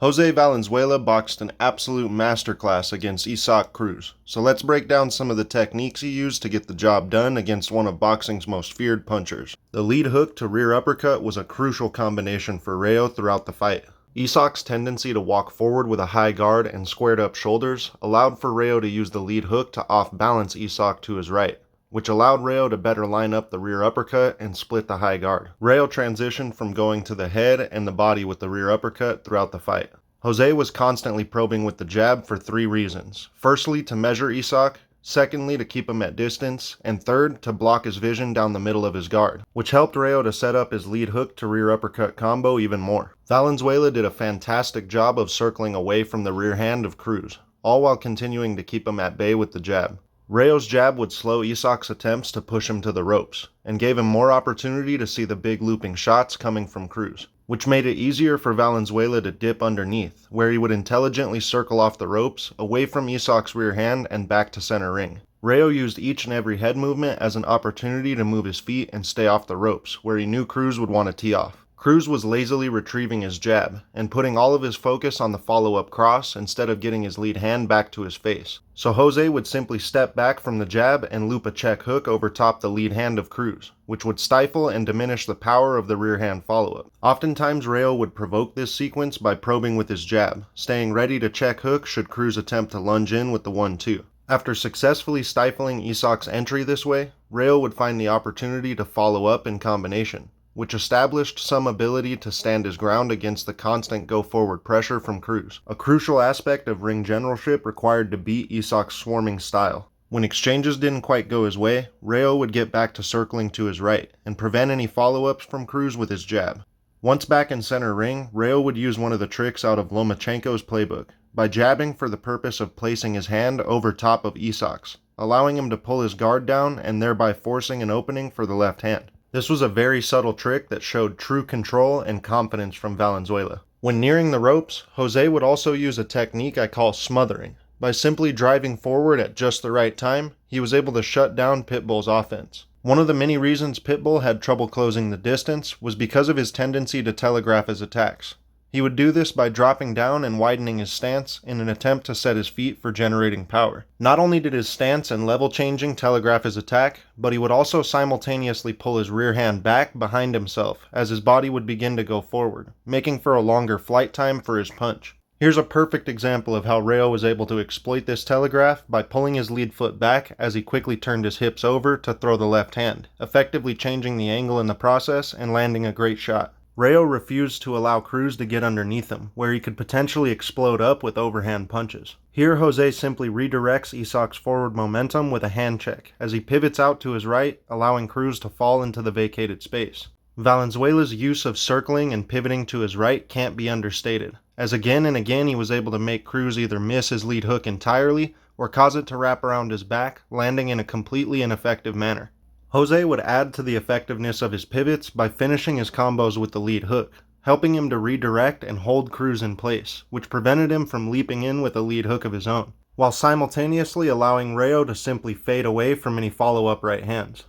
Jose Valenzuela boxed an absolute masterclass against Cruz, so let's break down some of the techniques he used to get the job done against one of boxing's most feared punchers. The lead hook to rear uppercut was a crucial combination for Rayo throughout the fight. Isak's tendency to walk forward with a high guard and squared up shoulders allowed for Rayo to use the lead hook to off-balance Isak to his right, which allowed Rayo to better line up the rear uppercut and split the high guard. Rayo transitioned from going to the head and the body with the rear uppercut throughout the fight. Jose was constantly probing with the jab for 3 reasons. Firstly, to measure Isak, secondly, to keep him at distance, and third, to block his vision down the middle of his guard, which helped Rayo to set up his lead hook to rear uppercut combo even more. Valenzuela did a fantastic job of circling away from the rear hand of Cruz, all while continuing to keep him at bay with the jab. Rayo's jab would slow Isak's attempts to push him to the ropes, and gave him more opportunity to see the big looping shots coming from Cruz, which made it easier for Valenzuela to dip underneath, where he would intelligently circle off the ropes, away from Isak's rear hand and back to center ring. Rayo used each and every head movement as an opportunity to move his feet and stay off the ropes, where he knew Cruz would want to tee off. Cruz was lazily retrieving his jab, and putting all of his focus on the follow-up cross instead of getting his lead hand back to his face. So Jose would simply step back from the jab and loop a check hook over top the lead hand of Cruz, which would stifle and diminish the power of the rear hand follow-up. Oftentimes Rayo would provoke this sequence by probing with his jab, staying ready to check hook should Cruz attempt to lunge in with the 1-2. After successfully stifling Isak's entry this way, Rayo would find the opportunity to follow up in combination, which established some ability to stand his ground against the constant go-forward pressure from Cruz, a crucial aspect of ring generalship required to beat Isak's swarming style. When exchanges didn't quite go his way, Rayo would get back to circling to his right, and prevent any follow-ups from Cruz with his jab. Once back in center ring, Rayo would use one of the tricks out of Lomachenko's playbook, by jabbing for the purpose of placing his hand over top of Isak's, allowing him to pull his guard down and thereby forcing an opening for the left hand. This was a very subtle trick that showed true control and confidence from Valenzuela. When nearing the ropes, Jose would also use a technique I call smothering. By simply driving forward at just the right time, he was able to shut down Pitbull's offense. One of the many reasons Pitbull had trouble closing the distance was because of his tendency to telegraph his attacks. He would do this by dropping down and widening his stance in an attempt to set his feet for generating power. Not only did his stance and level changing telegraph his attack, but he would also simultaneously pull his rear hand back behind himself as his body would begin to go forward, making for a longer flight time for his punch. Here's a perfect example of how Rayo was able to exploit this telegraph by pulling his lead foot back as he quickly turned his hips over to throw the left hand, effectively changing the angle in the process and landing a great shot. Rayo refused to allow Cruz to get underneath him, where he could potentially explode up with overhand punches. Here Jose simply redirects Isak's forward momentum with a hand check, as he pivots out to his right, allowing Cruz to fall into the vacated space. Valenzuela's use of circling and pivoting to his right can't be understated, as again and again he was able to make Cruz either miss his lead hook entirely, or cause it to wrap around his back, landing in a completely ineffective manner. Jose would add to the effectiveness of his pivots by finishing his combos with the lead hook, helping him to redirect and hold Cruz in place, which prevented him from leaping in with a lead hook of his own, while simultaneously allowing Rayo to simply fade away from any follow-up right hands.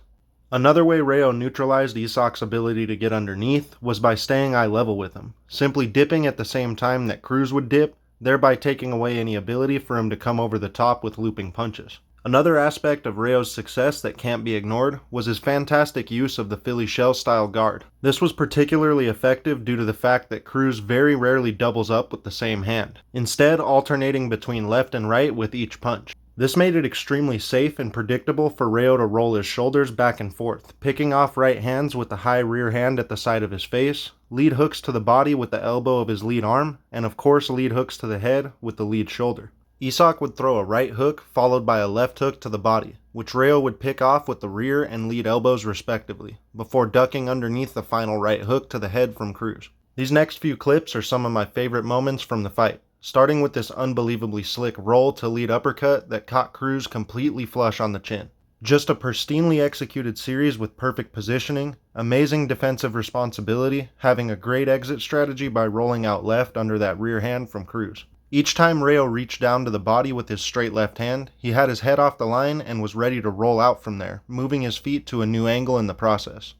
Another way Rayo neutralized Isak's ability to get underneath was by staying eye level with him, simply dipping at the same time that Cruz would dip, thereby taking away any ability for him to come over the top with looping punches. Another aspect of Rayo's success that can't be ignored was his fantastic use of the Philly shell style guard. This was particularly effective due to the fact that Cruz very rarely doubles up with the same hand, instead alternating between left and right with each punch. This made it extremely safe and predictable for Rayo to roll his shoulders back and forth, picking off right hands with the high rear hand at the side of his face, lead hooks to the body with the elbow of his lead arm, and of course lead hooks to the head with the lead shoulder. Isak would throw a right hook followed by a left hook to the body, which Rayo would pick off with the rear and lead elbows respectively, before ducking underneath the final right hook to the head from Cruz. These next few clips are some of my favorite moments from the fight, starting with this unbelievably slick roll to lead uppercut that caught Cruz completely flush on the chin. Just a pristinely executed series with perfect positioning, amazing defensive responsibility, having a great exit strategy by rolling out left under that rear hand from Cruz. Each time Rayo reached down to the body with his straight left hand, he had his head off the line and was ready to roll out from there, moving his feet to a new angle in the process.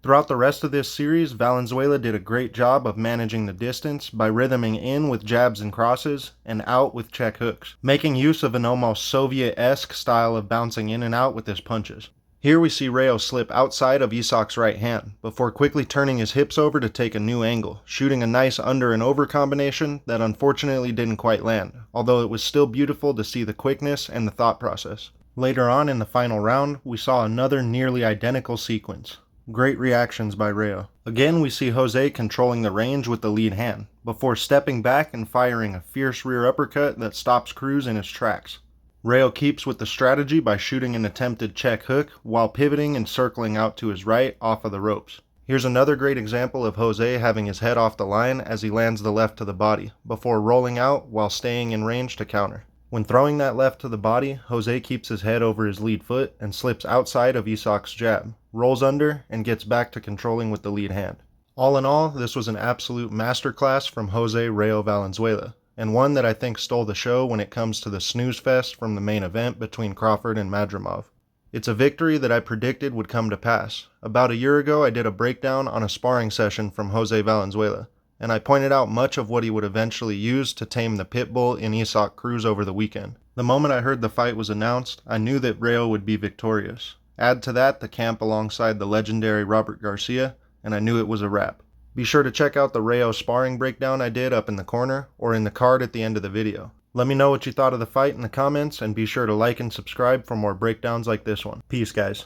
Throughout the rest of this series, Valenzuela did a great job of managing the distance by rhythming in with jabs and crosses and out with check hooks, making use of an almost Soviet-esque style of bouncing in and out with his punches. Here we see Rayo slip outside of Isak's right hand, before quickly turning his hips over to take a new angle, shooting a nice under and over combination that unfortunately didn't quite land, although it was still beautiful to see the quickness and the thought process. Later on in the final round, we saw another nearly identical sequence. Great reactions by Rayo. Again, we see Jose controlling the range with the lead hand, before stepping back and firing a fierce rear uppercut that stops Cruz in his tracks. Rayo keeps with the strategy by shooting an attempted check hook while pivoting and circling out to his right off of the ropes. Here's another great example of Jose having his head off the line as he lands the left to the body, before rolling out while staying in range to counter. When throwing that left to the body, Jose keeps his head over his lead foot and slips outside of Isak's jab, rolls under, and gets back to controlling with the lead hand. All in all, this was an absolute masterclass from Jose Rayo Valenzuela, and one that I think stole the show when it comes to the snooze fest from the main event between Crawford and Madrimov. It's a victory that I predicted would come to pass. About a year ago, I did a breakdown on a sparring session from Jose Valenzuela, and I pointed out much of what he would eventually use to tame the Pitbull in Isaac Cruz over the weekend. The moment I heard the fight was announced, I knew that Rayo would be victorious. Add to that the camp alongside the legendary Robert Garcia, and I knew it was a wrap. Be sure to check out the Rayo sparring breakdown I did up in the corner, or in the card at the end of the video. Let me know what you thought of the fight in the comments, and be sure to like and subscribe for more breakdowns like this one. Peace, guys.